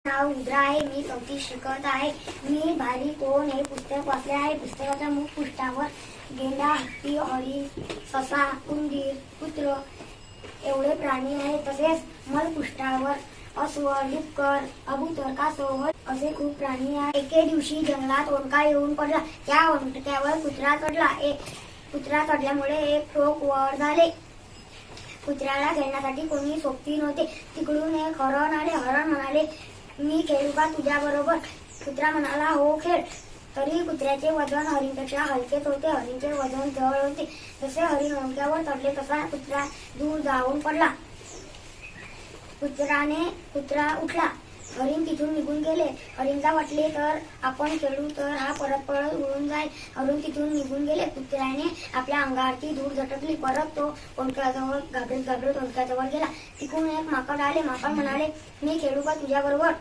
नाव रुद्र आहे. मी 4थी शिकत आहे. मी भारी कोण हे पुस्तक वाचले आहे. पुस्तकाच्या मुखपृष्ठावर गेंडा, हत्ती, हरी, ससा, उंदीर, कुत्र एवढे प्राणी आहेत. तसेच मलपृष्ठावर अस्वल, डुक्कर, कबूतर, कासव असे खूप प्राणी आहेत. एके दिवशी जंगलात ओंडका येऊन पडला. त्या ओंडक्यावर कुत्रा चढला. कुत्रा चढल्यामुळे एक टोक वर झाले. कुत्र्याला खेळण्यासाठी कोणी सोबती नव्हते. तिकडून एक हरण आले. हरण म्हणाले, मी खेळू का तुझ्या बरोबर? कुत्रा म्हणाला, हो खेळ. तरी कुत्र्याचे वजन हरिणपेक्षा हलकेच होते. हरिणचे वजन जड होते. जसे हरिण ओंडक्यावर चढले तसा कुत्रा दूर जाऊन पडला. कुत्रा उठला. हरिण तिथून निघून गेले. हरिणला वाटले तर आपण खेळू तर हा परत परत उडून जाईल. हरिण तिथून निघून गेले. कुत्र्याने आपल्या अंगावरची धूळ झटकली. परत तो ओंडक्याजवळ घाबरत ओंडक्याजवळ गेला. तिकडून एक माकड आले. माकड म्हणाले, मी खेळू का तुझ्या बरोबर?